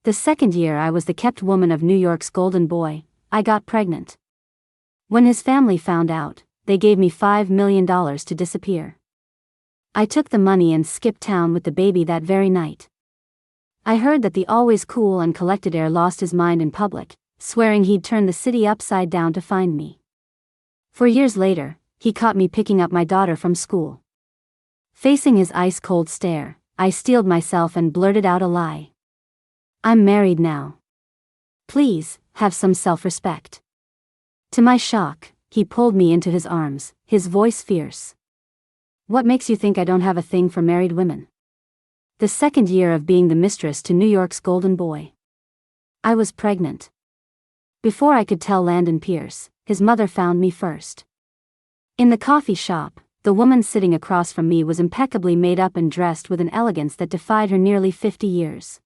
The second year I was the kept woman of New York's golden boy, I got pregnant. When his family found out, they gave me $5 million to disappear. I took the money and skipped town with the baby that very night. I heard that the always cool and collected heir lost his mind in public, swearing he'd turn the city upside down to find me. 4 years later, he caught me picking up my daughter from school. Facing his ice-cold stare, I steeled myself and blurted out a lie. I'm married now. Please, have some self-respect. To my shock, he pulled me into his arms, his voice fierce. What makes you think I don't have a thing for married women? The second year of being the mistress to New York's golden boy. I was pregnant. Before I could tell Landon Pierce, his mother found me first. In the coffee shop, the woman sitting across from me was impeccably made up and dressed with an elegance that defied her nearly 50 years.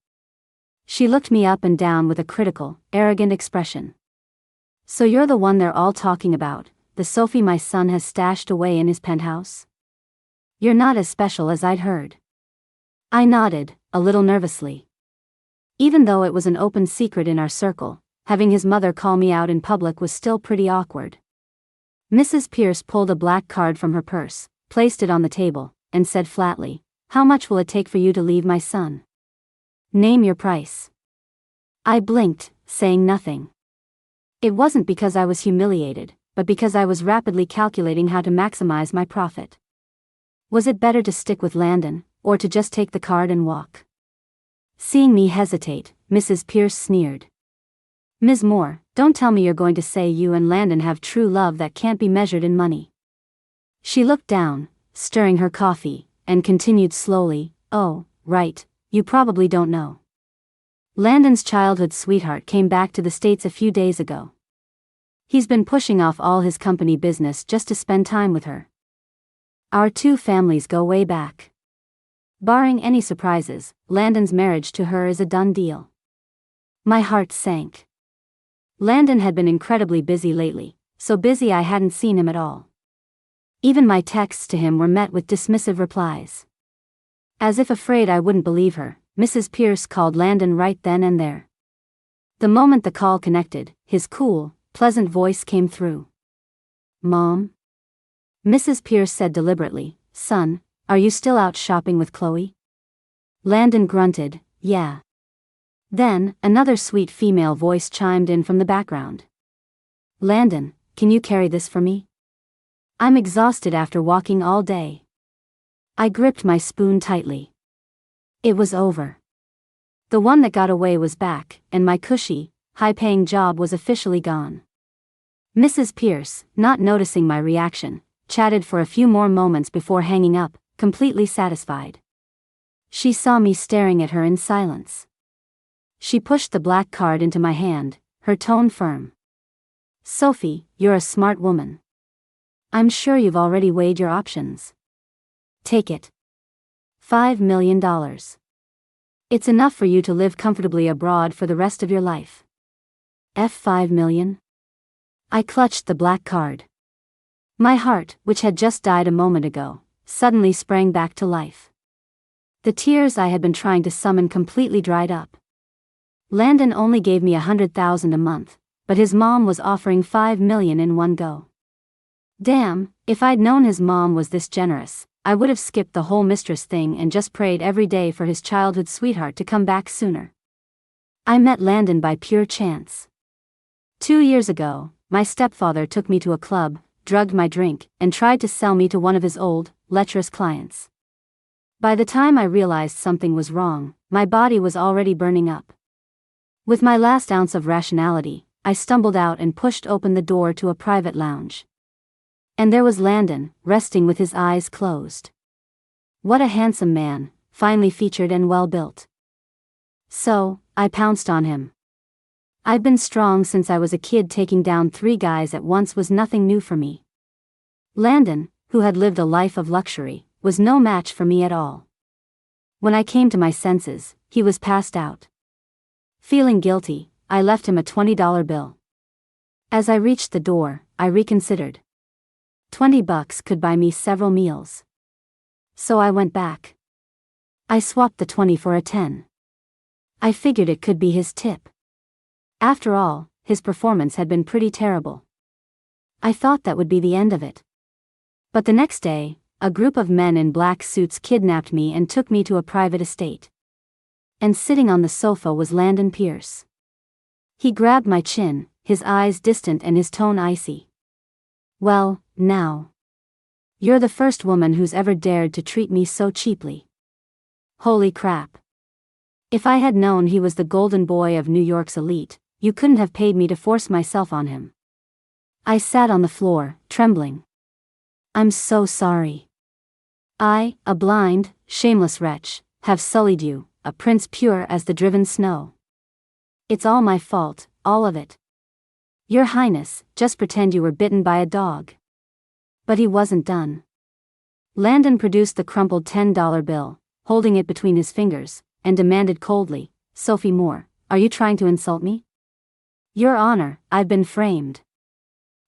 She looked me up and down with a critical, arrogant expression. So you're the one they're all talking about, the Sophie my son has stashed away in his penthouse? You're not as special as I'd heard. I nodded, a little nervously. Even though it was an open secret in our circle, having his mother call me out in public was still pretty awkward. Mrs. Pierce pulled a black card from her purse, placed it on the table, and said flatly, "How much will it take for you to leave my son? Name your price." I blinked, saying nothing. It wasn't because I was humiliated, but because I was rapidly calculating how to maximize my profit. Was it better to stick with Landon, or to just take the card and walk? Seeing me hesitate, Mrs. Pierce sneered. "Ms. Moore, don't tell me you're going to say you and Landon have true love that can't be measured in money." She looked down, stirring her coffee, and continued slowly, "Oh, right, you probably don't know. Landon's childhood sweetheart came back to the States a few days ago. He's been pushing off all his company business just to spend time with her. Our two families go way back. Barring any surprises, Landon's marriage to her is a done deal." My heart sank. Landon had been incredibly busy lately, so busy I hadn't seen him at all. Even my texts to him were met with dismissive replies. As if afraid I wouldn't believe her, Mrs. Pierce called Landon right then and there. The moment the call connected, his cool, pleasant voice came through. "Mom?" Mrs. Pierce said deliberately, "Son, are you still out shopping with Chloe?" Landon grunted, "Yeah." Then, another sweet female voice chimed in from the background. "Landon, can you carry this for me? I'm exhausted after walking all day." I gripped my spoon tightly. It was over. The one that got away was back, and my cushy, high-paying job was officially gone. Mrs. Pierce, not noticing my reaction, chatted for a few more moments before hanging up, completely satisfied. She saw me staring at her in silence. She pushed the black card into my hand, her tone firm. "Sophie, you're a smart woman. I'm sure you've already weighed your options. Take it. $5 million. It's enough for you to live comfortably abroad for the rest of your life." $5 million? I clutched the black card. My heart, which had just died a moment ago, suddenly sprang back to life. The tears I had been trying to summon completely dried up. Landon only gave me $100,000 a month, but his mom was offering $5 million in one go. Damn, if I'd known his mom was this generous, I would have skipped the whole mistress thing and just prayed every day for his childhood sweetheart to come back sooner. I met Landon by pure chance. 2 years ago, my stepfather took me to a club, drugged my drink, and tried to sell me to one of his old, lecherous clients. By the time I realized something was wrong, my body was already burning up. With my last ounce of rationality, I stumbled out and pushed open the door to a private lounge. And there was Landon, resting with his eyes closed. What a handsome man, finely featured and well-built. So, I pounced on him. I'd been strong since I was a kid. Taking down 3 guys at once was nothing new for me. Landon, who had lived a life of luxury, was no match for me at all. When I came to my senses, he was passed out. Feeling guilty, I left him a $20 bill. As I reached the door, I reconsidered. $20 could buy me several meals. So I went back. I swapped the 20 for a 10. I figured it could be his tip. After all, his performance had been pretty terrible. I thought that would be the end of it. But the next day, a group of men in black suits kidnapped me and took me to a private estate. And sitting on the sofa was Landon Pierce. He grabbed my chin, his eyes distant and his tone icy. "Well, now. You're the first woman who's ever dared to treat me so cheaply." Holy crap. If I had known he was the golden boy of New York's elite, you couldn't have paid me to force myself on him. I sat on the floor, trembling. "I'm so sorry. I, a blind, shameless wretch, have sullied you, a prince pure as the driven snow. It's all my fault, all of it. Your Highness, just pretend you were bitten by a dog." But he wasn't done. Landon produced the crumpled $10 bill, holding it between his fingers, and demanded coldly, "Sophie Moore, are you trying to insult me?" "Your Honor, I've been framed."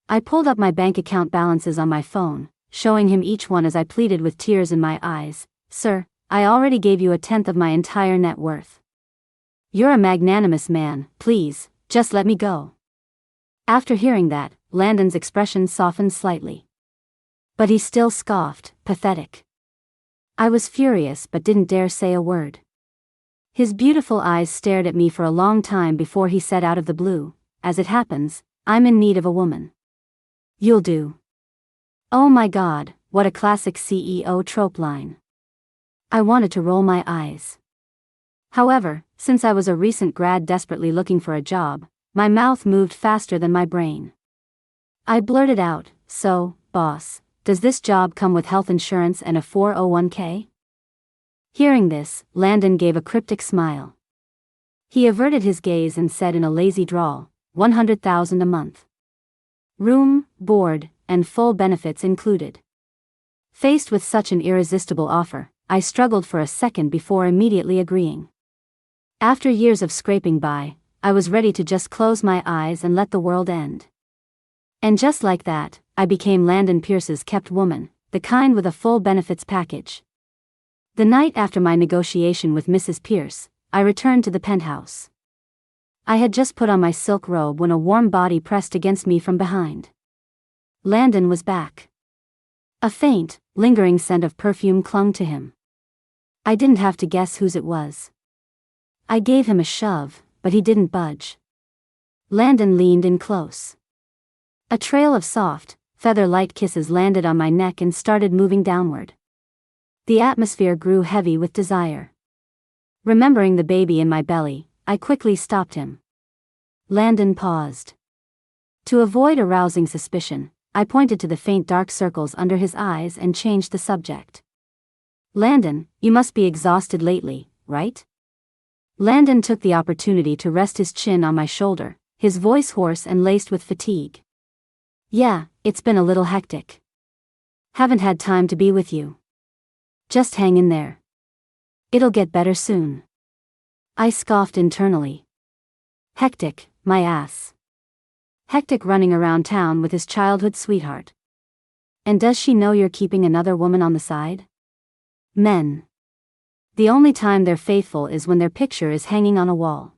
I pulled up my bank account balances on my phone, showing him each one as I pleaded with tears in my eyes. "Sir, I already gave you a tenth of my entire net worth. You're a magnanimous man, please, just let me go." After hearing that, Landon's expression softened slightly. But he still scoffed, pathetic. I was furious but didn't dare say a word. His beautiful eyes stared at me for a long time before he said out of the blue, "As it happens, I'm in need of a woman." "You'll do." Oh my God, what a classic CEO trope line. I wanted to roll my eyes. However, since I was a recent grad desperately looking for a job, my mouth moved faster than my brain. I blurted out, "So, boss, does this job come with health insurance and a 401k? Hearing this, Landon gave a cryptic smile. He averted his gaze and said in a lazy drawl, $100,000 a month. Room, board, and full benefits included. Faced with such an irresistible offer, I struggled for a second before immediately agreeing. After years of scraping by, I was ready to just close my eyes and let the world end. And just like that, I became Landon Pierce's kept woman, the kind with a full benefits package. The night after my negotiation with Mrs. Pierce, I returned to the penthouse. I had just put on my silk robe when a warm body pressed against me from behind. Landon was back. A faint, lingering scent of perfume clung to him. I didn't have to guess whose it was. I gave him a shove, but he didn't budge. Landon leaned in close. A trail of soft, feather-light kisses landed on my neck and started moving downward. The atmosphere grew heavy with desire. Remembering the baby in my belly, I quickly stopped him. Landon paused. To avoid arousing suspicion, I pointed to the faint dark circles under his eyes and changed the subject. "Landon, you must be exhausted lately, right?" Landon took the opportunity to rest his chin on my shoulder, his voice hoarse and laced with fatigue. "Yeah, it's been a little hectic. Haven't had time to be with you. Just hang in there. It'll get better soon." I scoffed internally. Hectic, my ass. Hectic running around town with his childhood sweetheart. And does she know you're keeping another woman on the side? Men. The only time they're faithful is when their picture is hanging on a wall.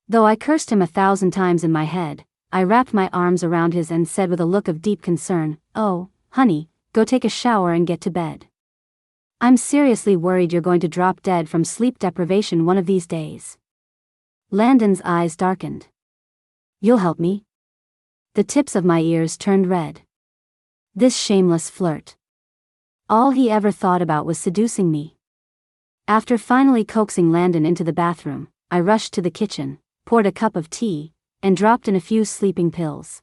Though I cursed him 1,000 times in my head, I wrapped my arms around his and said with a look of deep concern, "Oh, honey, go take a shower and get to bed. I'm seriously worried you're going to drop dead from sleep deprivation one of these days." Landon's eyes darkened. "You'll help me?" The tips of my ears turned red. This shameless flirt. All he ever thought about was seducing me. After finally coaxing Landon into the bathroom, I rushed to the kitchen, poured a cup of tea, and dropped in a few sleeping pills.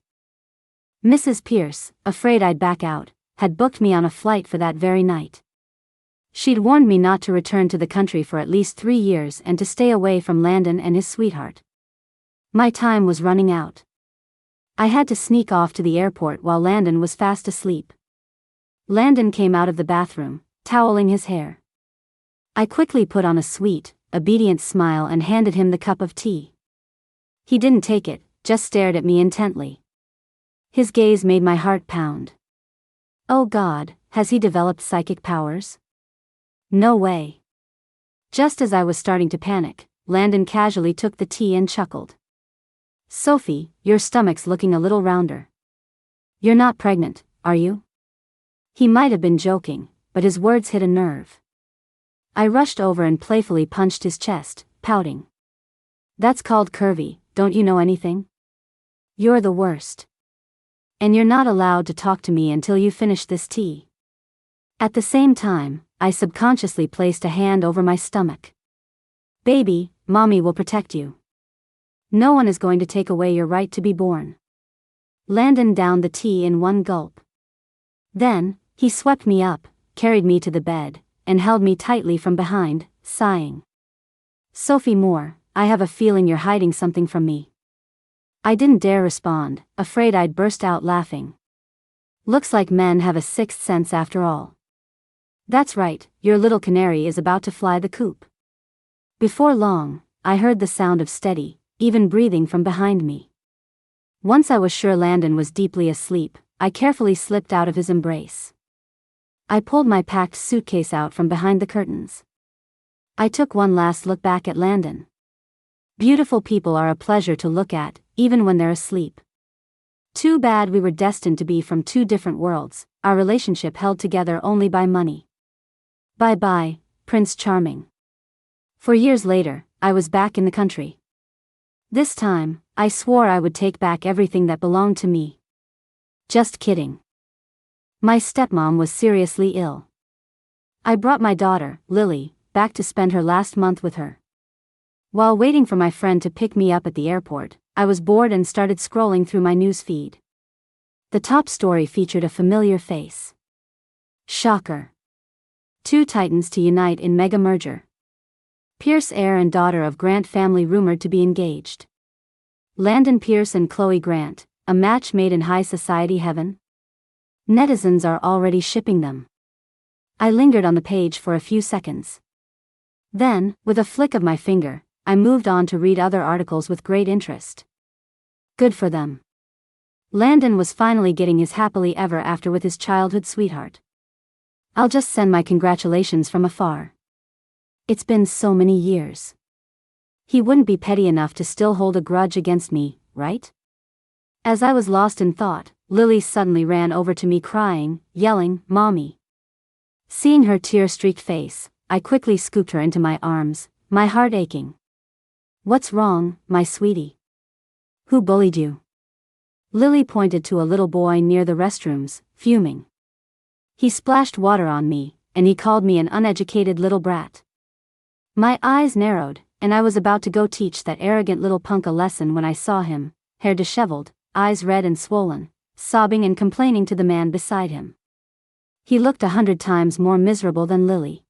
Mrs. Pierce, afraid I'd back out, had booked me on a flight for that very night. She'd warned me not to return to the country for at least 3 years and to stay away from Landon and his sweetheart. My time was running out. I had to sneak off to the airport while Landon was fast asleep. Landon came out of the bathroom, toweling his hair. I quickly put on a sweet, obedient smile and handed him the cup of tea. He didn't take it, just stared at me intently. His gaze made my heart pound. Oh God, has he developed psychic powers? No way. Just as I was starting to panic, Landon casually took the tea and chuckled. Sophie, your stomach's looking a little rounder. You're not pregnant, are you? He might have been joking, but his words hit a nerve. I rushed over and playfully punched his chest, pouting. That's called curvy, don't you know anything? You're the worst. And you're not allowed to talk to me until you finish this tea. At the same time, I subconsciously placed a hand over my stomach. Baby, mommy will protect you. No one is going to take away your right to be born. Landon downed the tea in one gulp. Then, he swept me up, carried me to the bed, and held me tightly from behind, sighing. Sophie Moore, I have a feeling you're hiding something from me. I didn't dare respond, afraid I'd burst out laughing. Looks like men have a sixth sense after all. That's right, your little canary is about to fly the coop. Before long, I heard the sound of steady, even breathing from behind me. Once I was sure Landon was deeply asleep, I carefully slipped out of his embrace. I pulled my packed suitcase out from behind the curtains. I took one last look back at Landon. Beautiful people are a pleasure to look at, even when they're asleep. Too bad we were destined to be from two different worlds, our relationship held together only by money. Bye-bye, Prince Charming. For years later, I was back in the country. This time, I swore I would take back everything that belonged to me. Just kidding. My stepmom was seriously ill. I brought my daughter, Lily, back to spend her last month with her. While waiting for my friend to pick me up at the airport, I was bored and started scrolling through my news feed. The top story featured a familiar face. Shocker. Two titans to unite in mega merger. Pierce, heir and daughter of Grant family rumored to be engaged. Landon Pierce and Chloe Grant, a match made in high society heaven? Netizens are already shipping them. I lingered on the page for a few seconds. Then, with a flick of my finger, I moved on to read other articles with great interest. Good for them. Landon was finally getting his happily ever after with his childhood sweetheart. I'll just send my congratulations from afar. It's been so many years. He wouldn't be petty enough to still hold a grudge against me, right? As I was lost in thought, Lily suddenly ran over to me crying, yelling, "Mommy." Seeing her tear-streaked face, I quickly scooped her into my arms, my heart aching. What's wrong, my sweetie? Who bullied you? Lily pointed to a little boy near the restrooms, fuming. He splashed water on me, and he called me an uneducated little brat. My eyes narrowed, and I was about to go teach that arrogant little punk a lesson when I saw him, hair disheveled, eyes red and swollen, sobbing and complaining to the man beside him. He looked 100 times more miserable than Lily.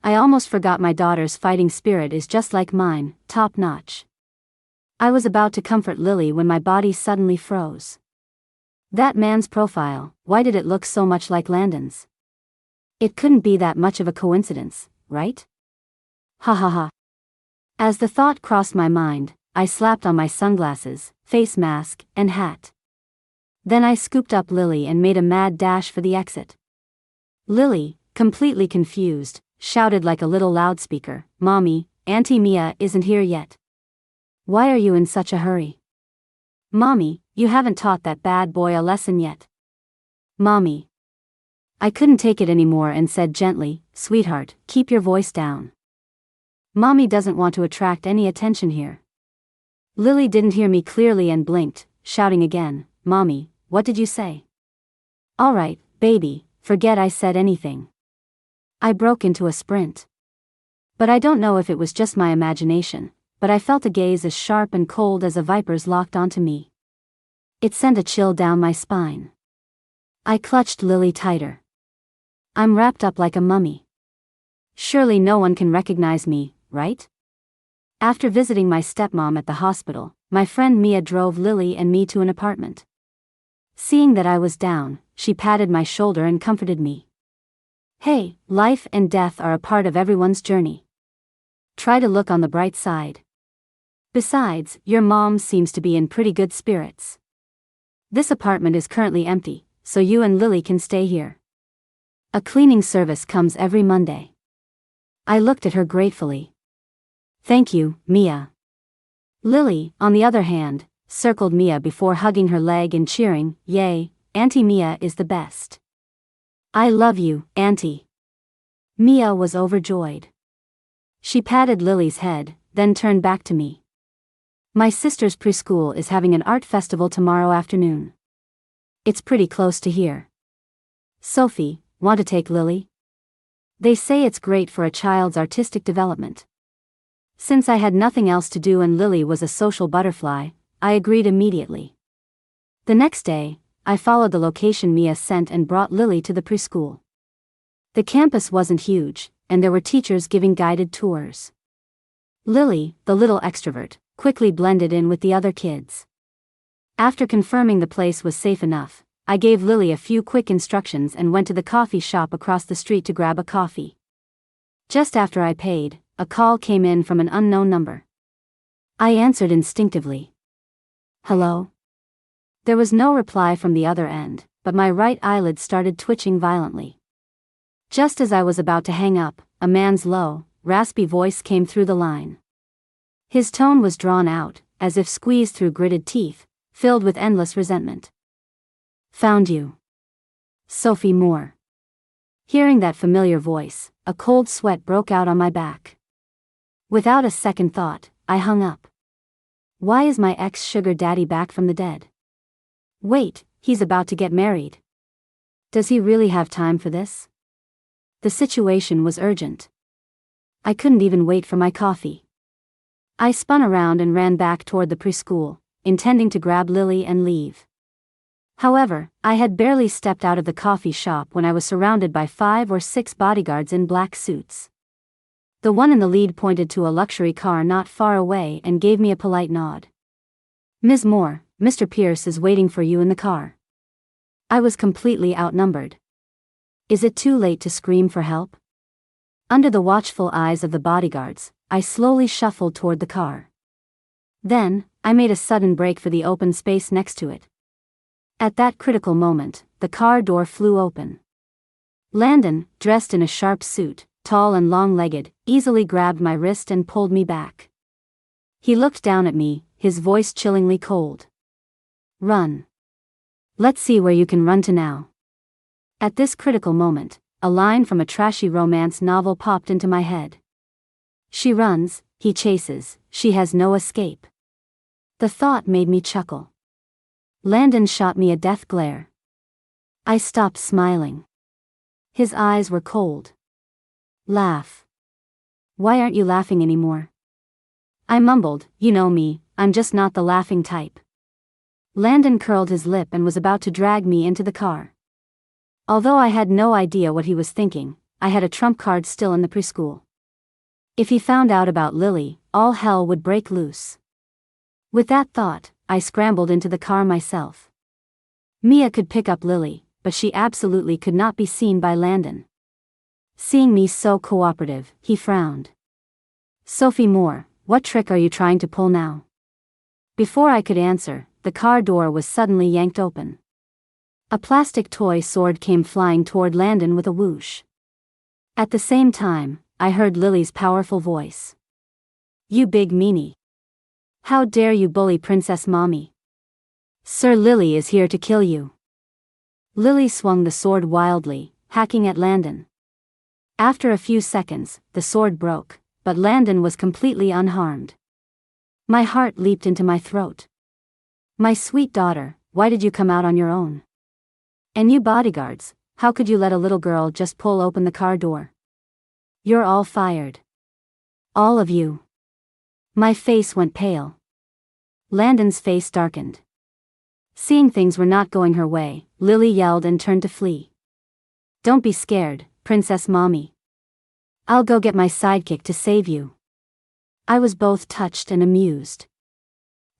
I almost forgot my daughter's fighting spirit is just like mine, top-notch. I was about to comfort Lily when my body suddenly froze. That man's profile, why did it look so much like Landon's? It couldn't be that much of a coincidence, right? Ha ha ha. As the thought crossed my mind, I slapped on my sunglasses, face mask, and hat. Then I scooped up Lily and made a mad dash for the exit. Lily, completely confused, shouted like a little loudspeaker, "Mommy, Auntie Mia isn't here yet. Why are you in such a hurry? Mommy, you haven't taught that bad boy a lesson yet. Mommy." I couldn't take it anymore and said gently, "Sweetheart, keep your voice down. Mommy doesn't want to attract any attention here." Lily didn't hear me clearly and blinked, shouting again, "Mommy, what did you say?" "All right, baby, forget I said anything." I broke into a sprint. But I don't know if it was just my imagination, but I felt a gaze as sharp and cold as a viper's locked onto me. It sent a chill down my spine. I clutched Lily tighter. I'm wrapped up like a mummy. Surely no one can recognize me, right? After visiting my stepmom at the hospital, my friend Mia drove Lily and me to an apartment. Seeing that I was down, she patted my shoulder and comforted me. Hey, life and death are a part of everyone's journey. Try to look on the bright side. Besides, your mom seems to be in pretty good spirits. This apartment is currently empty, so you and Lily can stay here. A cleaning service comes every Monday. I looked at her gratefully. Thank you, Mia. Lily, on the other hand, circled Mia before hugging her leg and cheering, "Yay, Auntie Mia is the best. I love you, Auntie." Mia was overjoyed. She patted Lily's head, then turned back to me. "My sister's preschool is having an art festival tomorrow afternoon. It's pretty close to here. Sophie, want to take Lily? They say it's great for a child's artistic development." Since I had nothing else to do and Lily was a social butterfly, I agreed immediately. The next day, I followed the location Mia sent and brought Lily to the preschool. The campus wasn't huge, and there were teachers giving guided tours. Lily, the little extrovert, quickly blended in with the other kids. After confirming the place was safe enough, I gave Lily a few quick instructions and went to the coffee shop across the street to grab a coffee. Just after I paid, a call came in from an unknown number. I answered instinctively. "Hello?" There was no reply from the other end, but my right eyelid started twitching violently. Just as I was about to hang up, a man's low, raspy voice came through the line. His tone was drawn out, as if squeezed through gritted teeth, filled with endless resentment. "Found you. Sophie Moore." Hearing that familiar voice, a cold sweat broke out on my back. Without a second thought, I hung up. Why is my ex-sugar daddy back from the dead? Wait, he's about to get married. Does he really have time for this? The situation was urgent. I couldn't even wait for my coffee. I spun around and ran back toward the preschool, intending to grab Lily and leave. However, I had barely stepped out of the coffee shop when I was surrounded by 5 or 6 bodyguards in black suits. The one in the lead pointed to a luxury car not far away and gave me a polite nod. "Ms. Moore, Mr. Pierce is waiting for you in the car." I was completely outnumbered. Is it too late to scream for help? Under the watchful eyes of the bodyguards, I slowly shuffled toward the car. Then, I made a sudden break for the open space next to it. At that critical moment, the car door flew open. Landon, dressed in a sharp suit, tall and long-legged, easily grabbed my wrist and pulled me back. He looked down at me, his voice chillingly cold. "Run. Let's see where you can run to now." At this critical moment, a line from a trashy romance novel popped into my head. She runs, he chases, she has no escape. The thought made me chuckle. Landon shot me a death glare. I stopped smiling. His eyes were cold. "Laugh. Why aren't you laughing anymore?" I mumbled, "You know me, I'm just not the laughing type." Landon curled his lip and was about to drag me into the car. Although I had no idea what he was thinking, I had a trump card still in the preschool. If he found out about Lily, all hell would break loose. With that thought, I scrambled into the car myself. Mia could pick up Lily, but she absolutely could not be seen by Landon. Seeing me so cooperative, he frowned. "Sophie Moore, what trick are you trying to pull now?" Before I could answer, the car door was suddenly yanked open. A plastic toy sword came flying toward Landon with a whoosh. At the same time, I heard Lily's powerful voice. "You big meanie. How dare you bully Princess Mommy? Sir Lily is here to kill you." Lily swung the sword wildly, hacking at Landon. After a few seconds, the sword broke, but Landon was completely unharmed. My heart leaped into my throat. "My sweet daughter, why did you come out on your own? And you bodyguards, how could you let a little girl just pull open the car door? You're all fired. All of you." My face went pale. Landon's face darkened. Seeing things were not going her way, Lily yelled and turned to flee. "Don't be scared, Princess Mommy. I'll go get my sidekick to save you." I was both touched and amused.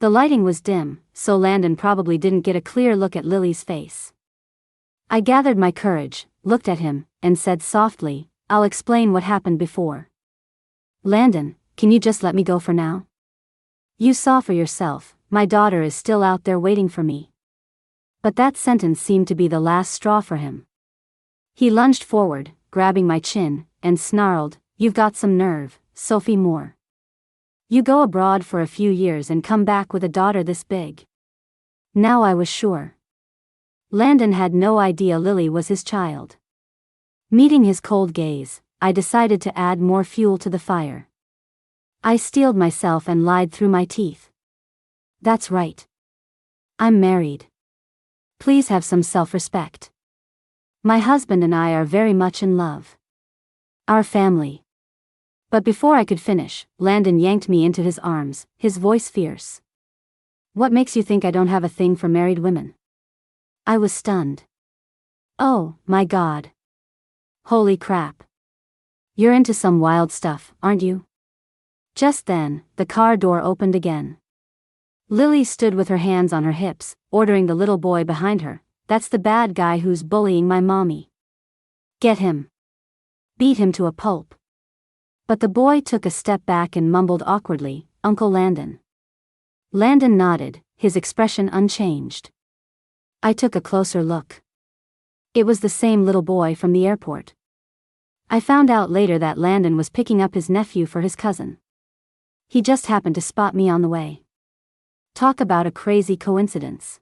The lighting was dim, so Landon probably didn't get a clear look at Lily's face. I gathered my courage, looked at him, and said softly, "I'll explain what happened before. Landon, can you just let me go for now? You saw for yourself, my daughter is still out there waiting for me." But that sentence seemed to be the last straw for him. He lunged forward, grabbing my chin, and snarled, "You've got some nerve, Sophie Moore. You go abroad for a few years and come back with a daughter this big. Now I was sure. Landon had no idea Lily was his child. Meeting his cold gaze, I decided to add more fuel to the fire. I steeled myself and lied through my teeth. That's right. I'm married. Please have some self-respect. My husband and I are very much in love. Our family. But before I could finish, Landon yanked me into his arms, his voice fierce. What makes you think I don't have a thing for married women? I was stunned. Oh, my God. Holy crap. You're into some wild stuff, aren't you? Just then, the car door opened again. Lily stood with her hands on her hips, ordering the little boy behind her. That's the bad guy who's bullying my mommy. Get him. Beat him to a pulp. But the boy took a step back and mumbled awkwardly, Uncle Landon. Landon nodded, his expression unchanged. I took a closer look. It was the same little boy from the airport. I found out later that Landon was picking up his nephew for his cousin. He just happened to spot me on the way. Talk about a crazy coincidence.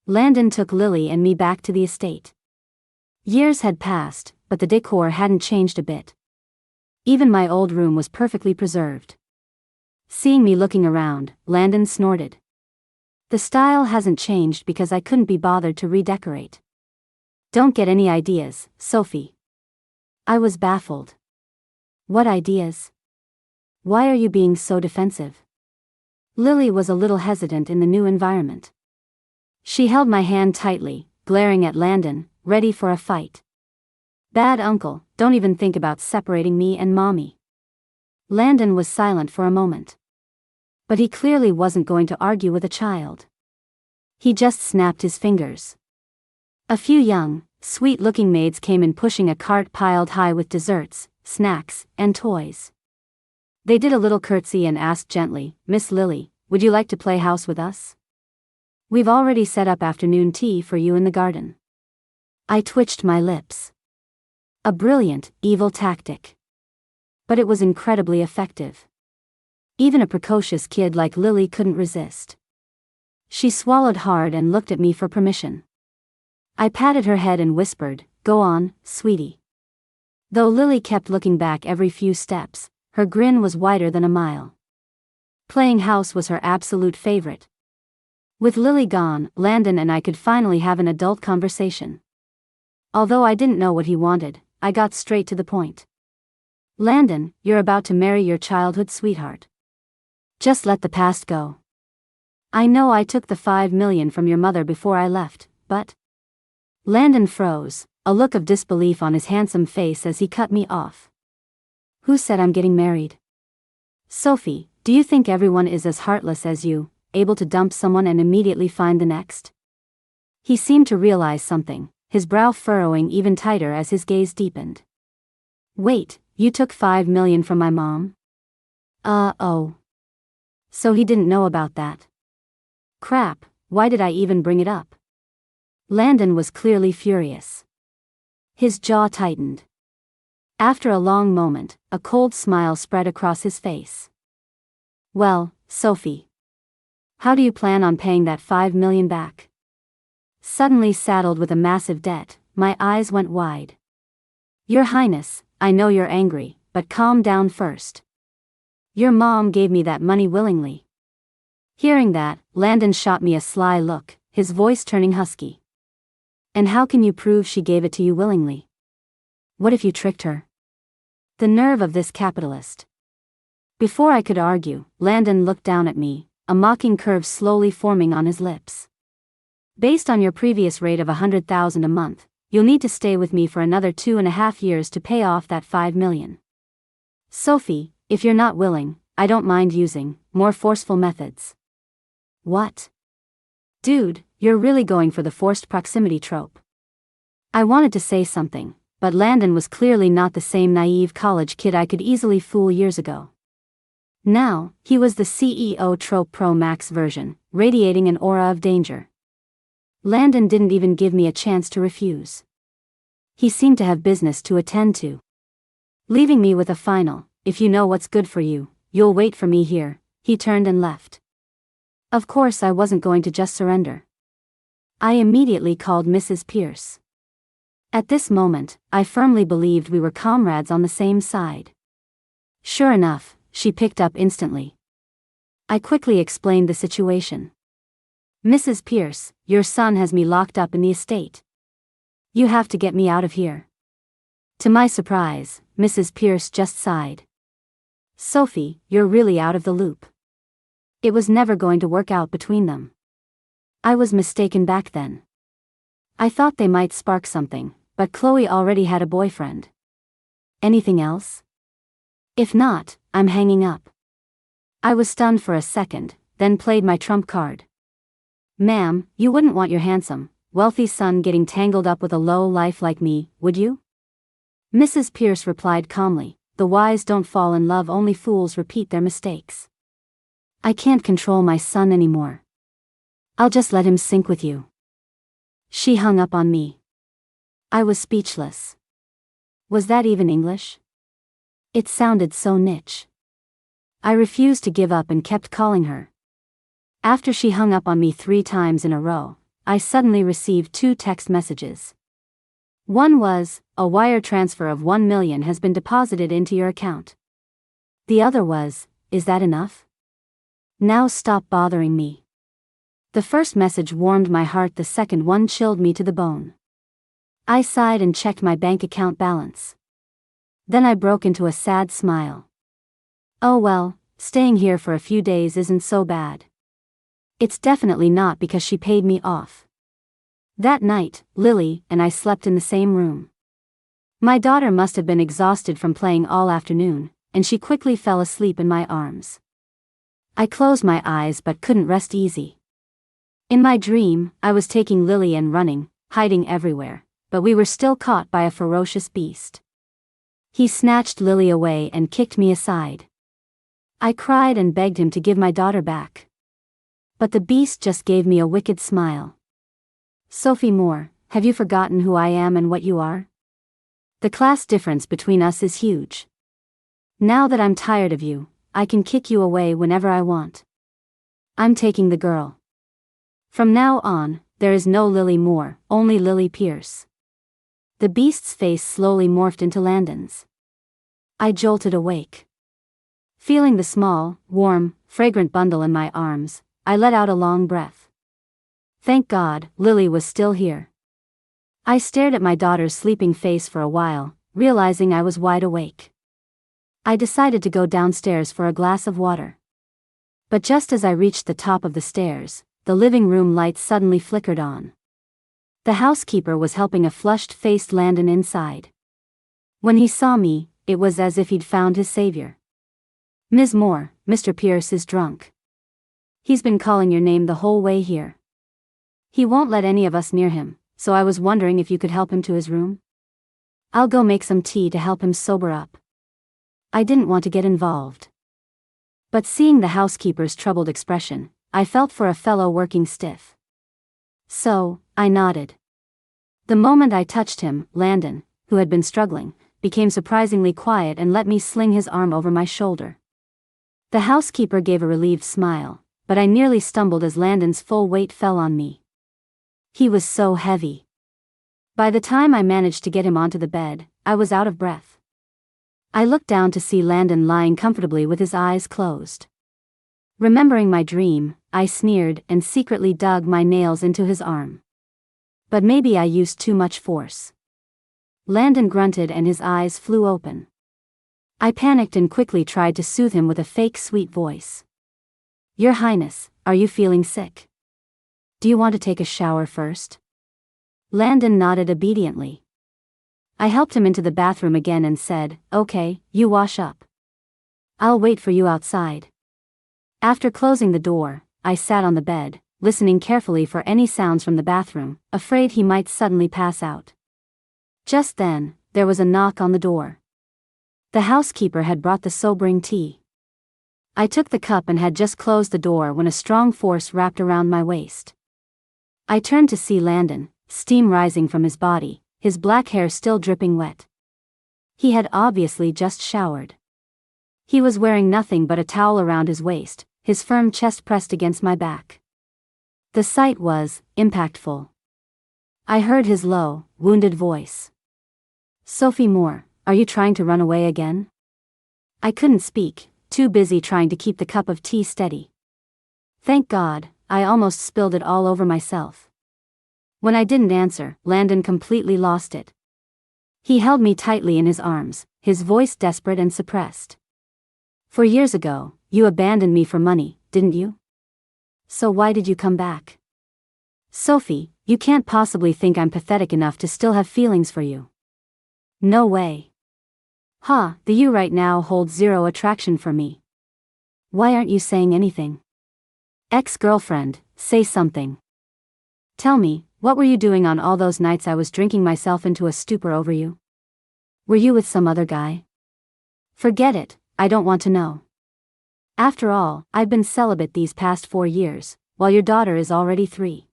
Landon took Lily and me back to the estate. Years had passed, but the decor hadn't changed a bit. Even my old room was perfectly preserved. Seeing me looking around, Landon snorted. The style hasn't changed because I couldn't be bothered to redecorate. Don't get any ideas, Sophie. I was baffled. What ideas? Why are you being so defensive? Lily was a little hesitant in the new environment. She held my hand tightly, glaring at Landon, ready for a fight. Bad uncle, don't even think about separating me and mommy. Landon was silent for a moment. But he clearly wasn't going to argue with a child. He just snapped his fingers. A few young, sweet-looking maids came in pushing a cart piled high with desserts, snacks, and toys. They did a little curtsy and asked gently, Miss Lily, would you like to play house with us? We've already set up afternoon tea for you in the garden. I twitched my lips. A brilliant, evil tactic. But it was incredibly effective. Even a precocious kid like Lily couldn't resist. She swallowed hard and looked at me for permission. I patted her head and whispered, Go on, sweetie. Though Lily kept looking back every few steps, her grin was wider than a mile. Playing house was her absolute favorite. With Lily gone, Landon and I could finally have an adult conversation. Although I didn't know what he wanted, I got straight to the point. Landon, you're about to marry your childhood sweetheart. Just let the past go. I know I took the $5 million from your mother before I left, but... Landon froze, a look of disbelief on his handsome face as he cut me off. Who said I'm getting married? Sophie, do you think everyone is as heartless as you, able to dump someone and immediately find the next? He seemed to realize something, his brow furrowing even tighter as his gaze deepened. Wait, you took $5 million from my mom? Oh. So he didn't know about that. Crap, why did I even bring it up? Landon was clearly furious. His jaw tightened. After a long moment, a cold smile spread across his face. Well, Sophie. How do you plan on paying that $5 million back? Suddenly saddled with a massive debt, my eyes went wide. Your Highness, I know you're angry, but calm down first. Your mom gave me that money willingly. Hearing that, Landon shot me a sly look, his voice turning husky. And how can you prove she gave it to you willingly? What if you tricked her? The nerve of this capitalist. Before I could argue, Landon looked down at me, a mocking curve slowly forming on his lips. Based on your previous rate of $100,000 a month, you'll need to stay with me for another 2.5 years to pay off that $5 million. Sophie, if you're not willing, I don't mind using more forceful methods. What? Dude, you're really going for the forced proximity trope. I wanted to say something, but Landon was clearly not the same naive college kid I could easily fool years ago. Now, he was the CEO trope Pro Max version, radiating an aura of danger. Landon didn't even give me a chance to refuse. He seemed to have business to attend to. Leaving me with a final, if you know what's good for you, you'll wait for me here." He turned and left. Of course I wasn't going to just surrender. I immediately called Mrs. Pierce. At this moment, I firmly believed we were comrades on the same side. Sure enough, she picked up instantly. I quickly explained the situation. "Mrs. Pierce, your son has me locked up in the estate. You have to get me out of here." To my surprise, Mrs. Pierce just sighed. "Sophie, you're really out of the loop. It was never going to work out between them." I was mistaken back then. I thought they might spark something, but Chloe already had a boyfriend. Anything else? If not, I'm hanging up. I was stunned for a second, then played my trump card. "Ma'am, you wouldn't want your handsome, wealthy son getting tangled up with a low life like me, would you?" Mrs. Pierce replied calmly, "The wise don't fall in love, only fools repeat their mistakes. I can't control my son anymore. I'll just let him sink with you." She hung up on me. I was speechless. Was that even English? It sounded so niche. I refused to give up and kept calling her. After she hung up on me 3 times in a row, I suddenly received 2 text messages. One was, "A wire transfer of 1 million has been deposited into your account." The other was, "Is that enough? Now stop bothering me." The first message warmed my heart, the second one chilled me to the bone. I sighed and checked my bank account balance. Then I broke into a sad smile. Oh well, staying here for a few days isn't so bad. It's definitely not because she paid me off. That night, Lily and I slept in the same room. My daughter must have been exhausted from playing all afternoon, and she quickly fell asleep in my arms. I closed my eyes but couldn't rest easy. In my dream, I was taking Lily and running, hiding everywhere, but we were still caught by a ferocious beast. He snatched Lily away and kicked me aside. I cried and begged him to give my daughter back. But the beast just gave me a wicked smile. "Sophie Moore, have you forgotten who I am and what you are? The class difference between us is huge. Now that I'm tired of you, I can kick you away whenever I want. I'm taking the girl. From now on, there is no Lily Moore, only Lily Pierce." The beast's face slowly morphed into Landon's. I jolted awake. Feeling the small, warm, fragrant bundle in my arms, I let out a long breath. Thank God, Lily was still here. I stared at my daughter's sleeping face for a while, realizing I was wide awake. I decided to go downstairs for a glass of water. But just as I reached the top of the stairs, the living room lights suddenly flickered on. The housekeeper was helping a flushed-faced Landon inside. When he saw me, it was as if he'd found his savior. "Ms. Moore, Mr. Pierce is drunk. He's been calling your name the whole way here. He won't let any of us near him, so I was wondering if you could help him to his room. I'll go make some tea to help him sober up." I didn't want to get involved. But seeing the housekeeper's troubled expression, I felt for a fellow working stiff. So, I nodded. The moment I touched him, Landon, who had been struggling, became surprisingly quiet and let me sling his arm over my shoulder. The housekeeper gave a relieved smile, but I nearly stumbled as Landon's full weight fell on me. He was so heavy. By the time I managed to get him onto the bed, I was out of breath. I looked down to see Landon lying comfortably with his eyes closed. Remembering my dream, I sneered and secretly dug my nails into his arm. But maybe I used too much force. Landon grunted and his eyes flew open. I panicked and quickly tried to soothe him with a fake sweet voice. "Your Highness, are you feeling sick? Do you want to take a shower first?" Landon nodded obediently. I helped him into the bathroom again and said, "Okay, you wash up. I'll wait for you outside." After closing the door, I sat on the bed, listening carefully for any sounds from the bathroom, afraid he might suddenly pass out. Just then, there was a knock on the door. The housekeeper had brought the sobering tea. I took the cup and had just closed the door when a strong force wrapped around my waist. I turned to see Landon, steam rising from his body, his black hair still dripping wet. He had obviously just showered. He was wearing nothing but a towel around his waist, his firm chest pressed against my back. The sight was impactful. I heard his low, wounded voice. "Sophie Moore, are you trying to run away again?" I couldn't speak, too busy trying to keep the cup of tea steady. Thank God, I almost spilled it all over myself. When I didn't answer, Landon completely lost it. He held me tightly in his arms, his voice desperate and suppressed. "For years ago, you abandoned me for money, didn't you? So why did you come back? Sophie, you can't possibly think I'm pathetic enough to still have feelings for you. No way. The you right now holds zero attraction for me. Why aren't you saying anything? Ex-girlfriend, say something. Tell me, what were you doing on all those nights I was drinking myself into a stupor over you? Were you with some other guy? Forget it, I don't want to know. After all, I've been celibate these past 4 years, while your daughter is already 3.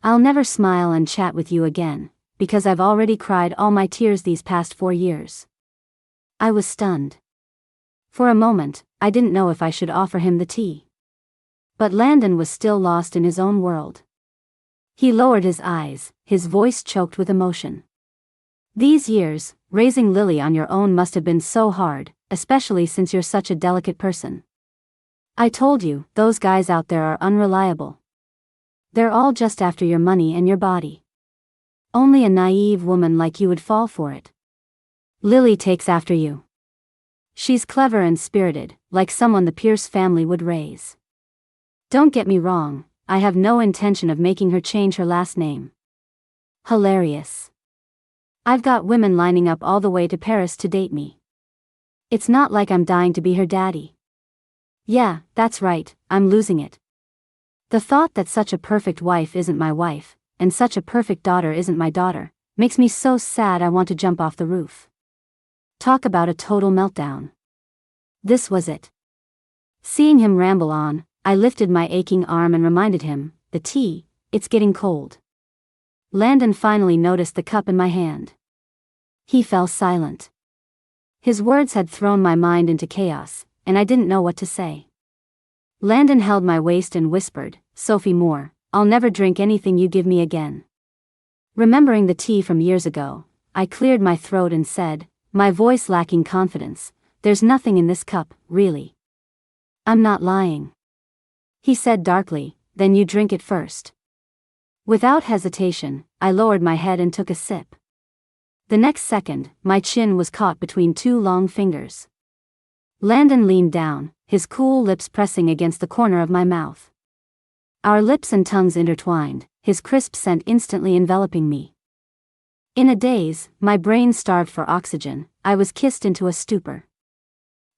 I'll never smile and chat with you again, because I've already cried all my tears these past 4 years." I was stunned. For a moment, I didn't know if I should offer him the tea. But Landon was still lost in his own world. He lowered his eyes, his voice choked with emotion. "These years, raising Lily on your own must have been so hard, especially since you're such a delicate person. I told you, those guys out there are unreliable. They're all just after your money and your body. Only a naive woman like you would fall for it. Lily takes after you. She's clever and spirited, like someone the Pierce family would raise. Don't get me wrong, I have no intention of making her change her last name." Hilarious. I've got women lining up all the way to Paris to date me. It's not like I'm dying to be her daddy. Yeah, that's right, I'm losing it. The thought that such a perfect wife isn't my wife, and such a perfect daughter isn't my daughter, makes me so sad I want to jump off the roof. Talk about a total meltdown. This was it. Seeing him ramble on, I lifted my aching arm and reminded him, "The tea, it's getting cold." Landon finally noticed the cup in my hand. He fell silent. His words had thrown my mind into chaos, and I didn't know what to say. Landon held my waist and whispered, "Sophie Moore, I'll never drink anything you give me again." Remembering the tea from years ago, I cleared my throat and said, my voice lacking confidence, "There's nothing in this cup, really." "I'm not lying," he said darkly, "then you drink it first." Without hesitation, I lowered my head and took a sip. The next second, my chin was caught between 2 long fingers. Landon leaned down, his cool lips pressing against the corner of my mouth. Our lips and tongues intertwined, his crisp scent instantly enveloping me. In a daze, my brain starved for oxygen, I was kissed into a stupor.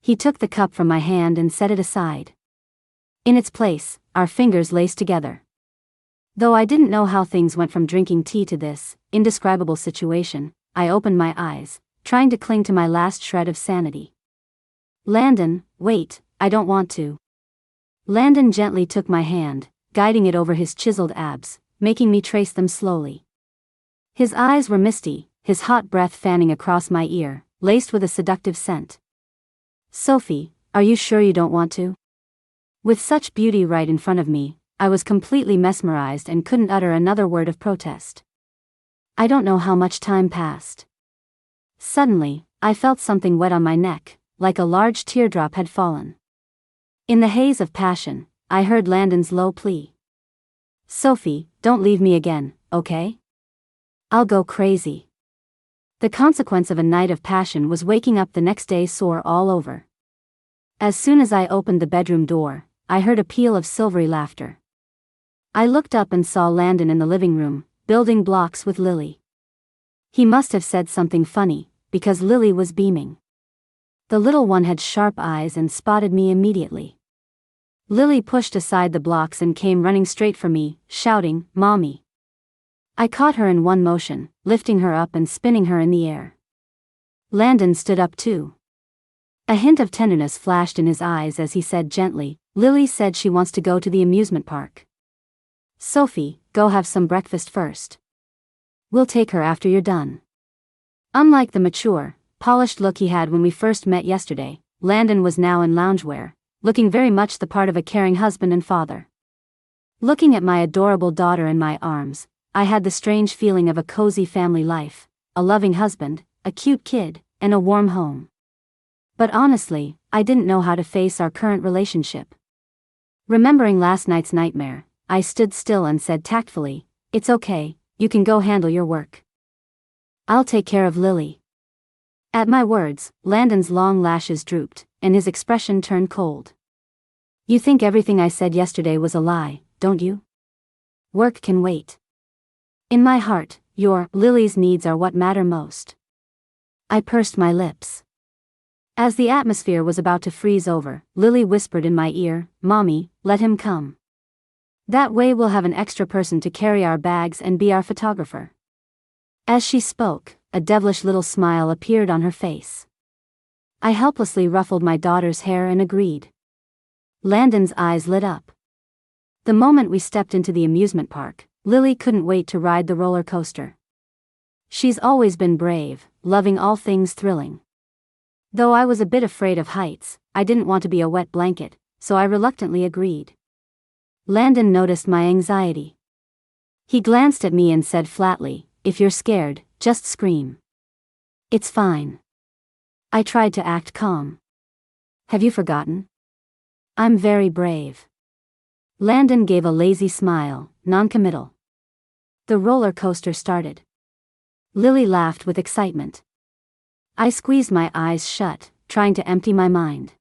He took the cup from my hand and set it aside. In its place, our fingers laced together. Though I didn't know how things went from drinking tea to this indescribable situation, I opened my eyes, trying to cling to my last shred of sanity. "Landon, wait, I don't want to." Landon gently took my hand, guiding it over his chiseled abs, making me trace them slowly. His eyes were misty, his hot breath fanning across my ear, laced with a seductive scent. "Sophie, are you sure you don't want to?" With such beauty right in front of me, I was completely mesmerized and couldn't utter another word of protest. I don't know how much time passed. Suddenly, I felt something wet on my neck, like a large teardrop had fallen. In the haze of passion, I heard Landon's low plea. "Sophie, don't leave me again, okay? I'll go crazy." The consequence of a night of passion was waking up the next day sore all over. As soon as I opened the bedroom door, I heard a peal of silvery laughter. I looked up and saw Landon in the living room, building blocks with Lily. He must have said something funny, because Lily was beaming. The little one had sharp eyes and spotted me immediately. Lily pushed aside the blocks and came running straight for me, shouting, "Mommy." I caught her in one motion, lifting her up and spinning her in the air. Landon stood up too. A hint of tenderness flashed in his eyes as he said gently, "Lily said she wants to go to the amusement park. Sophie, go have some breakfast first. We'll take her after you're done." Unlike the mature, polished look he had when we first met yesterday, Landon was now in loungewear, looking very much the part of a caring husband and father. Looking at my adorable daughter in my arms, I had the strange feeling of a cozy family life, a loving husband, a cute kid, and a warm home. But honestly, I didn't know how to face our current relationship. Remembering last night's nightmare, I stood still and said tactfully, "It's okay, you can go handle your work. I'll take care of Lily." At my words, Landon's long lashes drooped, and his expression turned cold. "You think everything I said yesterday was a lie, don't you? Work can wait." In my heart, Lily's needs are what matter most. I pursed my lips. As the atmosphere was about to freeze over, Lily whispered in my ear, "Mommy, let him come. That way we'll have an extra person to carry our bags and be our photographer." As she spoke, a devilish little smile appeared on her face. I helplessly ruffled my daughter's hair and agreed. Landon's eyes lit up. The moment we stepped into the amusement park, Lily couldn't wait to ride the roller coaster. She's always been brave, loving all things thrilling. Though I was a bit afraid of heights, I didn't want to be a wet blanket, so I reluctantly agreed. Landon noticed my anxiety. He glanced at me and said flatly, "If you're scared, just scream. It's fine." I tried to act calm. "Have you forgotten? I'm very brave." Landon gave a lazy smile, non-committal. The roller coaster started. Lily laughed with excitement. I squeezed my eyes shut, trying to empty my mind.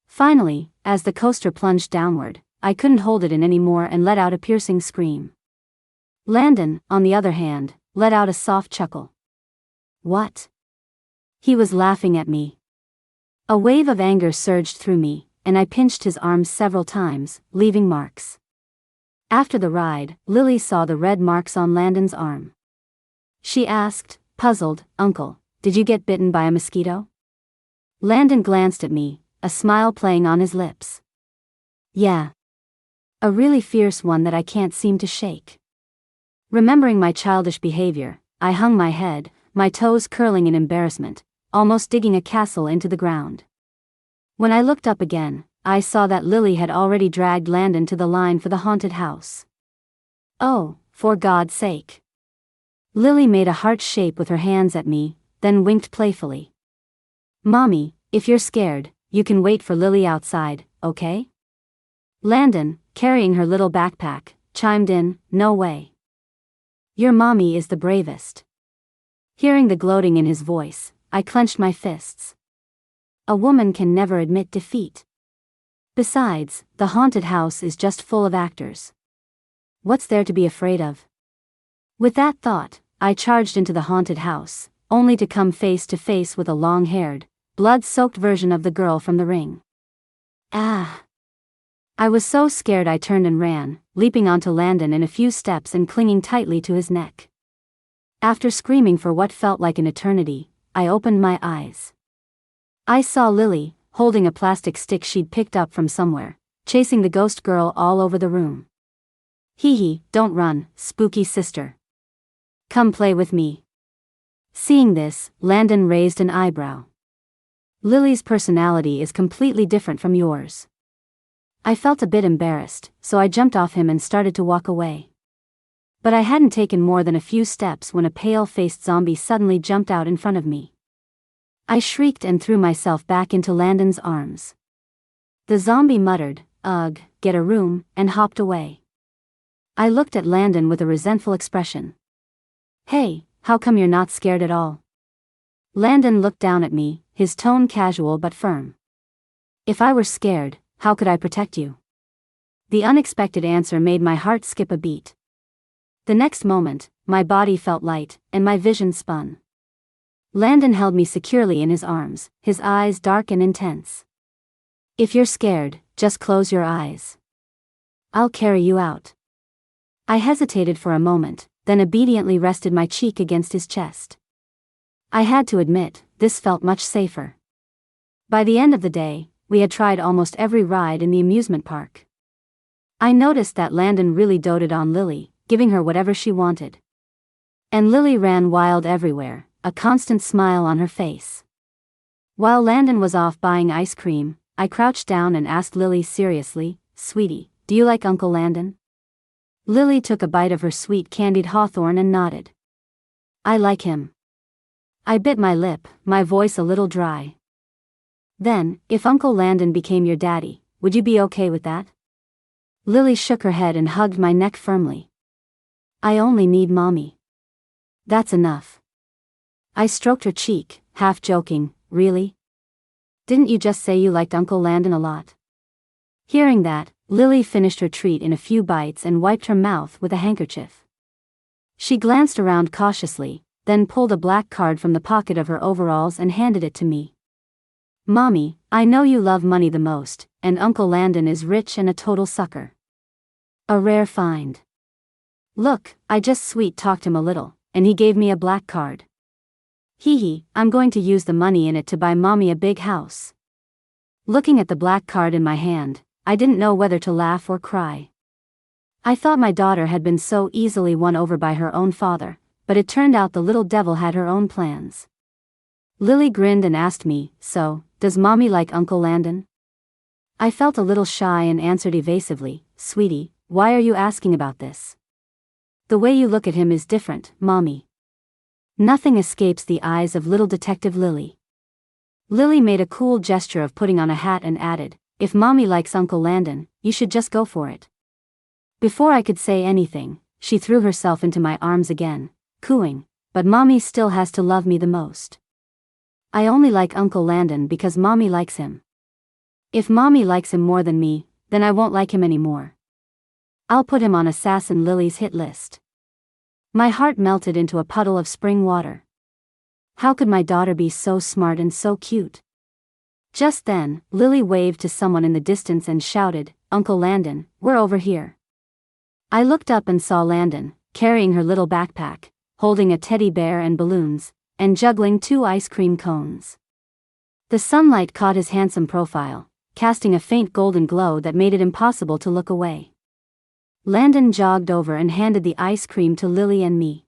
Finally, as the coaster plunged downward, I couldn't hold it in anymore and let out a piercing scream. Landon, on the other hand, let out a soft chuckle. "What?" He was laughing at me. A wave of anger surged through me, and I pinched his arms several times, leaving marks. After the ride, Lily saw the red marks on Landon's arm. She asked, puzzled, "Uncle, did you get bitten by a mosquito?" Landon glanced at me, a smile playing on his lips. "Yeah. A really fierce one that I can't seem to shake." Remembering my childish behavior, I hung my head, my toes curling in embarrassment, almost digging a castle into the ground. When I looked up again, I saw that Lily had already dragged Landon to the line for the haunted house. "Oh, for God's sake." Lily made a heart shape with her hands at me, then winked playfully. "Mommy, if you're scared, you can wait for Lily outside, okay?" Landon, carrying her little backpack, chimed in, "No way. Your mommy is the bravest." Hearing the gloating in his voice, I clenched my fists. A woman can never admit defeat. Besides, the haunted house is just full of actors. What's there to be afraid of? With that thought, I charged into the haunted house, only to come face to face with a long-haired, blood-soaked version of the girl from The Ring. Ah! I was so scared I turned and ran, leaping onto Landon in a few steps and clinging tightly to his neck. After screaming for what felt like an eternity, I opened my eyes. I saw Lily, holding a plastic stick she'd picked up from somewhere, chasing the ghost girl all over the room. "Hee hee, don't run, spooky sister. Come play with me." Seeing this, Landon raised an eyebrow. "Lily's personality is completely different from yours." I felt a bit embarrassed, so I jumped off him and started to walk away. But I hadn't taken more than a few steps when a pale-faced zombie suddenly jumped out in front of me. I shrieked and threw myself back into Landon's arms. The zombie muttered, "Ugh, get a room," and hopped away. I looked at Landon with a resentful expression. "Hey, how come you're not scared at all?" Landon looked down at me, his tone casual but firm. "If I were scared, how could I protect you?" The unexpected answer made my heart skip a beat. The next moment, my body felt light, and my vision spun. Landon held me securely in his arms, his eyes dark and intense. "If you're scared, just close your eyes. I'll carry you out." I hesitated for a moment, then obediently rested my cheek against his chest. I had to admit, this felt much safer. By the end of the day, we had tried almost every ride in the amusement park. I noticed that Landon really doted on Lily, giving her whatever she wanted. And Lily ran wild everywhere, a constant smile on her face. While Landon was off buying ice cream, I crouched down and asked Lily seriously, "Sweetie, do you like Uncle Landon?" Lily took a bite of her sweet candied hawthorn and nodded. "I like him." I bit my lip, my voice a little dry. "Then, if Uncle Landon became your daddy, would you be okay with that?" Lily shook her head and hugged my neck firmly. "I only need Mommy. That's enough." I stroked her cheek, half joking, "Really? Didn't you just say you liked Uncle Landon a lot?" Hearing that, Lily finished her treat in a few bites and wiped her mouth with a handkerchief. She glanced around cautiously, then pulled a black card from the pocket of her overalls and handed it to me. "Mommy, I know you love money the most, and Uncle Landon is rich and a total sucker. A rare find. Look, I just sweet-talked him a little, and he gave me a black card. Hee, I'm going to use the money in it to buy Mommy a big house." Looking at the black card in my hand, I didn't know whether to laugh or cry. I thought my daughter had been so easily won over by her own father, but it turned out the little devil had her own plans. Lily grinned and asked me, "So, does Mommy like Uncle Landon?" I felt a little shy and answered evasively, "Sweetie, why are you asking about this? The way you look at him is different, Mommy." Nothing escapes the eyes of little Detective Lily. Lily made a cool gesture of putting on a hat and added, "If Mommy likes Uncle Landon, you should just go for it." Before I could say anything, she threw herself into my arms again, cooing, "But Mommy still has to love me the most. I only like Uncle Landon because Mommy likes him. If Mommy likes him more than me, then I won't like him anymore. I'll put him on Assassin Lily's hit list." My heart melted into a puddle of spring water. How could my daughter be so smart and so cute? Just then, Lily waved to someone in the distance and shouted, "Uncle Landon, we're over here." I looked up and saw Landon, carrying her little backpack, holding a teddy bear and balloons, and juggling 2 ice cream cones. The sunlight caught his handsome profile, casting a faint golden glow that made it impossible to look away. Landon jogged over and handed the ice cream to Lily and me.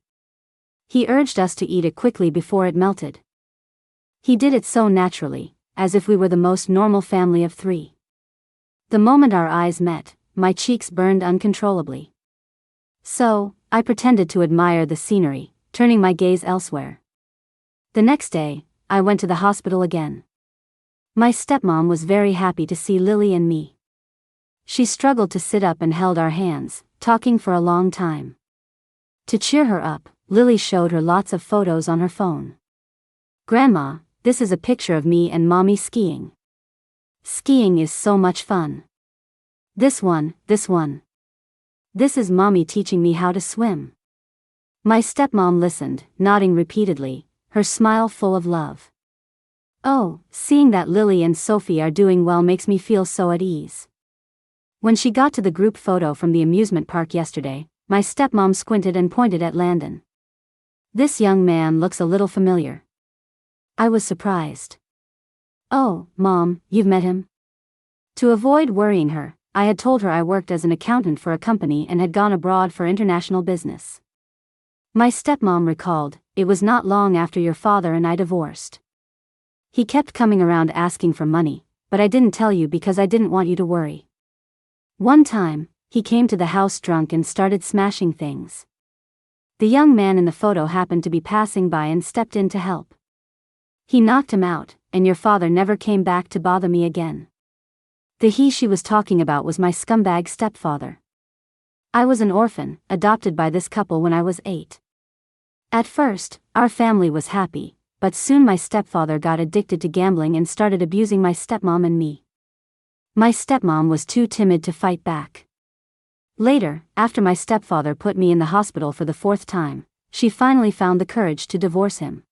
He urged us to eat it quickly before it melted. He did it so naturally, as if we were the most normal family of 3. The moment our eyes met, my cheeks burned uncontrollably. So, I pretended to admire the scenery, turning my gaze elsewhere. The next day, I went to the hospital again. My stepmom was very happy to see Lily and me. She struggled to sit up and held our hands, talking for a long time. To cheer her up, Lily showed her lots of photos on her phone. "Grandma, this is a picture of me and Mommy skiing. Skiing is so much fun. This one. This is Mommy teaching me how to swim." My stepmom listened, nodding repeatedly, her smile full of love. "Oh, seeing that Lily and Sophie are doing well makes me feel so at ease." When she got to the group photo from the amusement park yesterday, my stepmom squinted and pointed at Landon. "This young man looks a little familiar." I was surprised. "Oh, Mom, you've met him?" To avoid worrying her, I had told her I worked as an accountant for a company and had gone abroad for international business. My stepmom recalled, "It was not long after your father and I divorced. He kept coming around asking for money, but I didn't tell you because I didn't want you to worry. One time, he came to the house drunk and started smashing things. The young man in the photo happened to be passing by and stepped in to help. He knocked him out, and your father never came back to bother me again." The he she was talking about was my scumbag stepfather. I was an orphan, adopted by this couple when I was 8. At first, our family was happy, but soon my stepfather got addicted to gambling and started abusing my stepmom and me. My stepmom was too timid to fight back. Later, after my stepfather put me in the hospital for the 4th time, she finally found the courage to divorce him.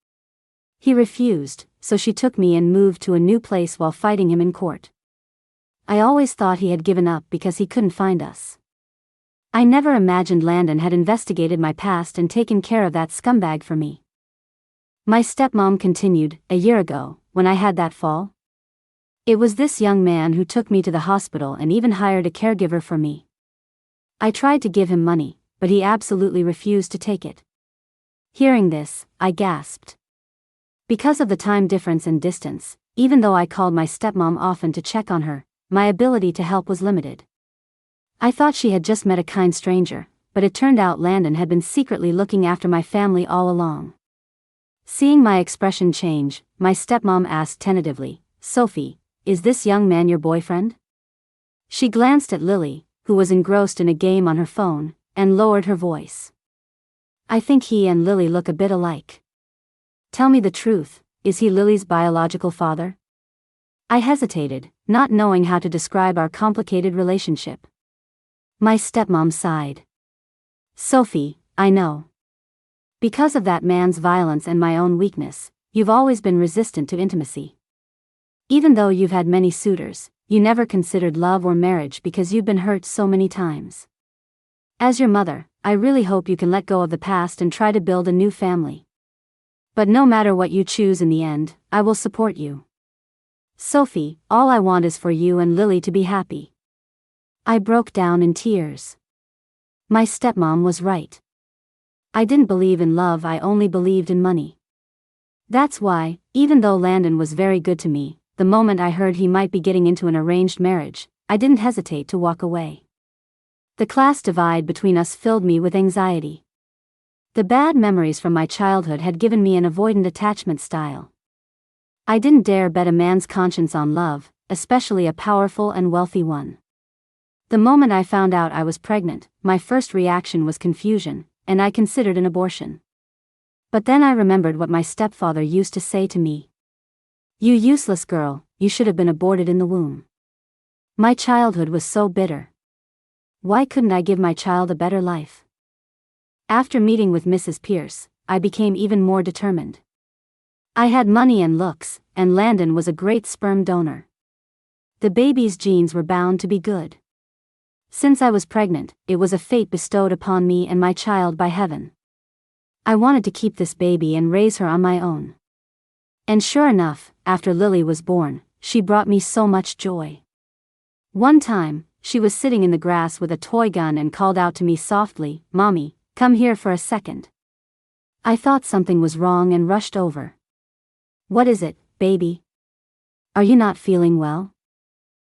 He refused, so she took me and moved to a new place while fighting him in court. I always thought he had given up because he couldn't find us. I never imagined Landon had investigated my past and taken care of that scumbag for me. My stepmom continued, "A year ago, when I had that fall, it was this young man who took me to the hospital and even hired a caregiver for me. I tried to give him money, but he absolutely refused to take it." Hearing this, I gasped. Because of the time difference and distance, even though I called my stepmom often to check on her, my ability to help was limited. I thought she had just met a kind stranger, but it turned out Landon had been secretly looking after my family all along. Seeing my expression change, my stepmom asked tentatively, "Sophie, is this young man your boyfriend?" She glanced at Lily, who was engrossed in a game on her phone, and lowered her voice. "I think he and Lily look a bit alike. Tell me the truth, is he Lily's biological father?" I hesitated, not knowing how to describe our complicated relationship. My stepmom sighed. "Sophie, I know. Because of that man's violence and my own weakness, you've always been resistant to intimacy. Even though you've had many suitors, you never considered love or marriage because you've been hurt so many times. As your mother, I really hope you can let go of the past and try to build a new family. But no matter what you choose in the end, I will support you. Sophie, all I want is for you and Lily to be happy." I broke down in tears. My stepmom was right. I didn't believe in love, I only believed in money. That's why, even though Landon was very good to me, the moment I heard he might be getting into an arranged marriage, I didn't hesitate to walk away. The class divide between us filled me with anxiety. The bad memories from my childhood had given me an avoidant attachment style. I didn't dare bet a man's conscience on love, especially a powerful and wealthy one. The moment I found out I was pregnant, my first reaction was confusion, and I considered an abortion. But then I remembered what my stepfather used to say to me. "You useless girl, you should have been aborted in the womb." My childhood was so bitter. Why couldn't I give my child a better life? After meeting with Mrs. Pierce, I became even more determined. I had money and looks, and Landon was a great sperm donor. The baby's genes were bound to be good. Since I was pregnant, it was a fate bestowed upon me and my child by heaven. I wanted to keep this baby and raise her on my own. And sure enough, after Lily was born, she brought me so much joy. One time, she was sitting in the grass with a toy gun and called out to me softly, "Mommy, come here for a second." I thought something was wrong and rushed over. "What is it, baby? Are you not feeling well?"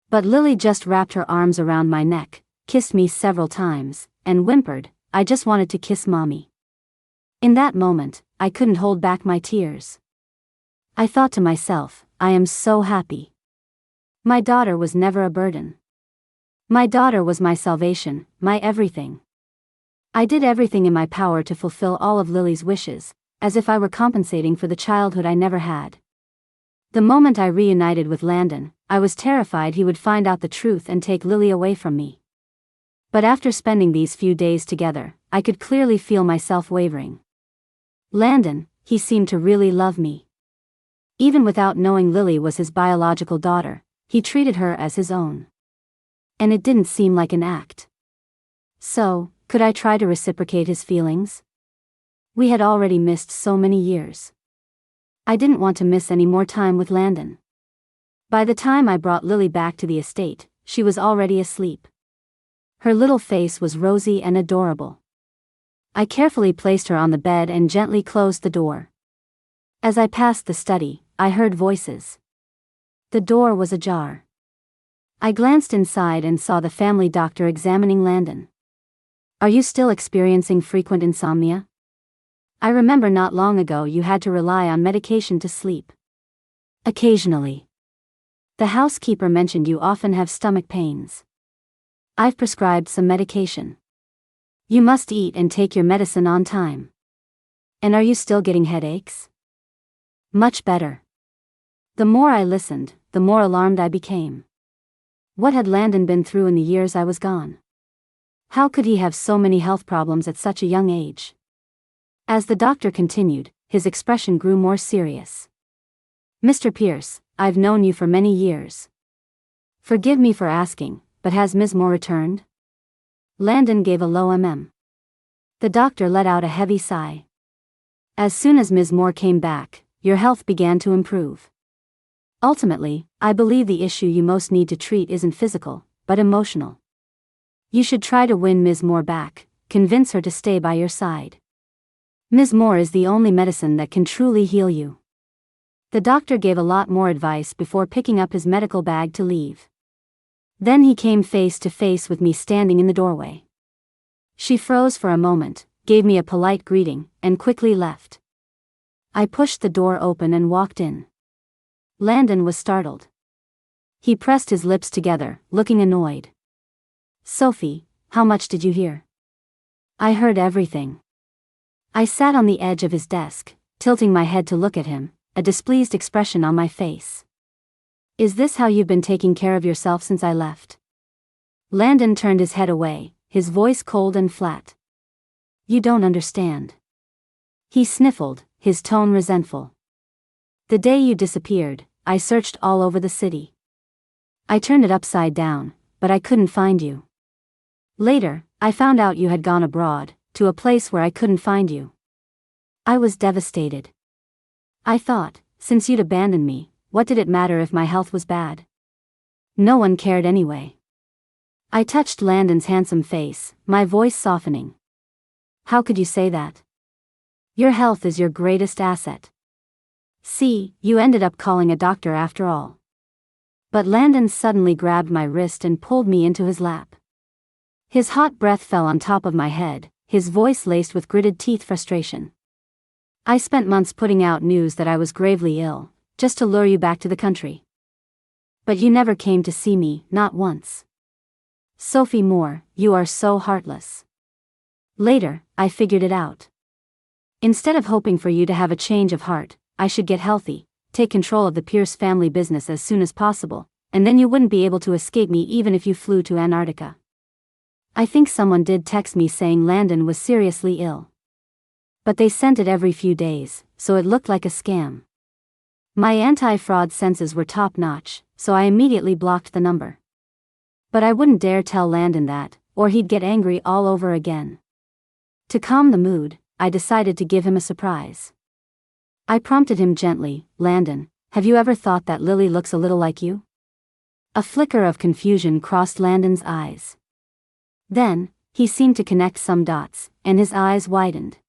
But Lily just wrapped her arms around my neck, kissed me several times, and whimpered, "I just wanted to kiss Mommy." In that moment, I couldn't hold back my tears. I thought to myself, I am so happy. My daughter was never a burden. My daughter was my salvation, my everything. I did everything in my power to fulfill all of Lily's wishes, as if I were compensating for the childhood I never had. The moment I reunited with Landon, I was terrified he would find out the truth and take Lily away from me. But after spending these few days together, I could clearly feel myself wavering. Landon, he seemed to really love me. Even without knowing Lily was his biological daughter, he treated her as his own. And it didn't seem like an act. So, could I try to reciprocate his feelings? We had already missed so many years. I didn't want to miss any more time with Landon. By the time I brought Lily back to the estate, she was already asleep. Her little face was rosy and adorable. I carefully placed her on the bed and gently closed the door. As I passed the study, I heard voices. The door was ajar. I glanced inside and saw the family doctor examining Landon. "Are you still experiencing frequent insomnia? I remember not long ago you had to rely on medication to sleep." "Occasionally. The housekeeper mentioned you often have stomach pains. I've prescribed some medication. You must eat and take your medicine on time. And are you still getting headaches?" "Much better." The more I listened, the more alarmed I became. What had Landon been through in the years I was gone? How could he have so many health problems at such a young age? As the doctor continued, his expression grew more serious. "Mr. Pierce, I've known you for many years. Forgive me for asking, but has Ms. Moore returned?" Landon gave a low The doctor let out a heavy sigh. "As soon as Ms. Moore came back, your health began to improve. Ultimately, I believe the issue you most need to treat isn't physical, but emotional. You should try to win Ms. Moore back, convince her to stay by your side. Ms. Moore is the only medicine that can truly heal you." The doctor gave a lot more advice before picking up his medical bag to leave. Then he came face to face with me standing in the doorway. She froze for a moment, gave me a polite greeting, and quickly left. I pushed the door open and walked in. Landon was startled. He pressed his lips together, looking annoyed. "Sophie, how much did you hear?" "I heard everything." I sat on the edge of his desk, tilting my head to look at him, a displeased expression on my face. "Is this how you've been taking care of yourself since I left?" Landon turned his head away, his voice cold and flat. "You don't understand." He sniffled, his tone resentful. "The day you disappeared, I searched all over the city. I turned it upside down, but I couldn't find you. Later, I found out you had gone abroad, to a place where I couldn't find you. I was devastated. I thought, since you'd abandoned me, what did it matter if my health was bad? No one cared anyway." I touched Landon's handsome face, my voice softening. "How could you say that? Your health is your greatest asset. See, you ended up calling a doctor after all." But Landon suddenly grabbed my wrist and pulled me into his lap. His hot breath fell on top of my head, his voice laced with gritted teeth frustration. "I spent months putting out news that I was gravely ill, just to lure you back to the country. But you never came to see me, not once. Sophie Moore, you are so heartless." Later, I figured it out. Instead of hoping for you to have a change of heart, I should get healthy, take control of the Pierce family business as soon as possible, and then you wouldn't be able to escape me even if you flew to Antarctica. I think someone did text me saying Landon was seriously ill. But they sent it every few days, so it looked like a scam. My anti-fraud senses were top-notch, so I immediately blocked the number. But I wouldn't dare tell Landon that, or he'd get angry all over again. To calm the mood, I decided to give him a surprise. I prompted him gently, "Landon, have you ever thought that Lily looks a little like you?" A flicker of confusion crossed Landon's eyes. Then, he seemed to connect some dots, and his eyes widened.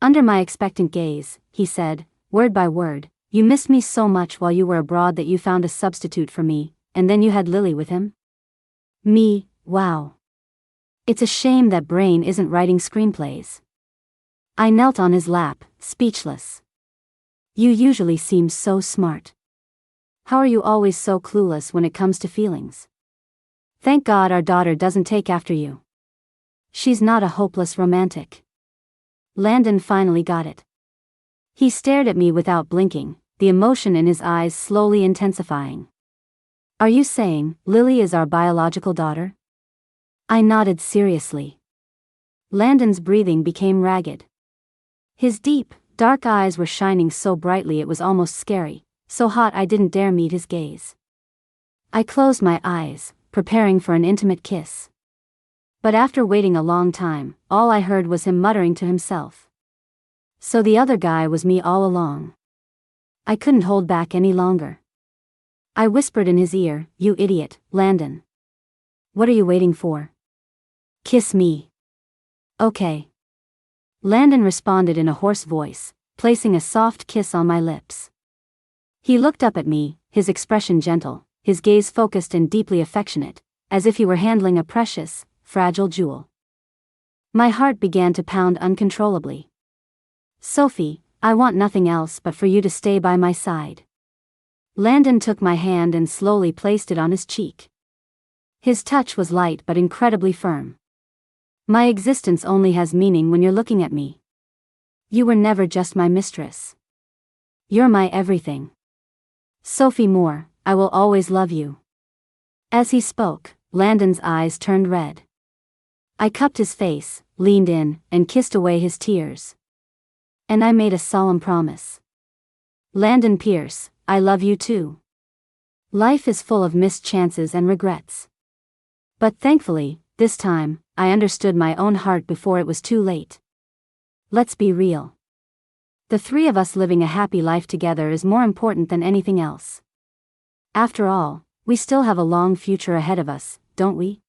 Under my expectant gaze, he said, word by word, "You missed me so much while you were abroad that you found a substitute for me, and then you had Lily with him?" Me, wow. It's a shame that brain isn't writing screenplays. I knelt on his lap, speechless. "You usually seem so smart. How are you always so clueless when it comes to feelings? Thank God our daughter doesn't take after you. She's not a hopeless romantic." Landon finally got it. He stared at me without blinking, the emotion in his eyes slowly intensifying. "Are you saying Lily is our biological daughter?" I nodded seriously. Landon's breathing became ragged. His deep, dark eyes were shining so brightly it was almost scary, so hot I didn't dare meet his gaze. I closed my eyes, preparing for an intimate kiss. But after waiting a long time, all I heard was him muttering to himself. So the other guy was me all along. I couldn't hold back any longer. I whispered in his ear, "You idiot, Landon. What are you waiting for? Kiss me." "Okay." Landon responded in a hoarse voice, placing a soft kiss on my lips. He looked up at me, his expression gentle, his gaze focused and deeply affectionate, as if he were handling a precious, fragile jewel. My heart began to pound uncontrollably. "Sophie, I want nothing else but for you to stay by my side." Landon took my hand and slowly placed it on his cheek. His touch was light but incredibly firm. "My existence only has meaning when you're looking at me. You were never just my mistress. You're my everything. Sophie Moore, I will always love you." As he spoke, Landon's eyes turned red. I cupped his face, leaned in, and kissed away his tears. And I made a solemn promise. "Landon Pierce, I love you too. Life is full of missed chances and regrets. But thankfully, this time, I understood my own heart before it was too late. Let's be real. The three of us living a happy life together is more important than anything else. After all, we still have a long future ahead of us, don't we?"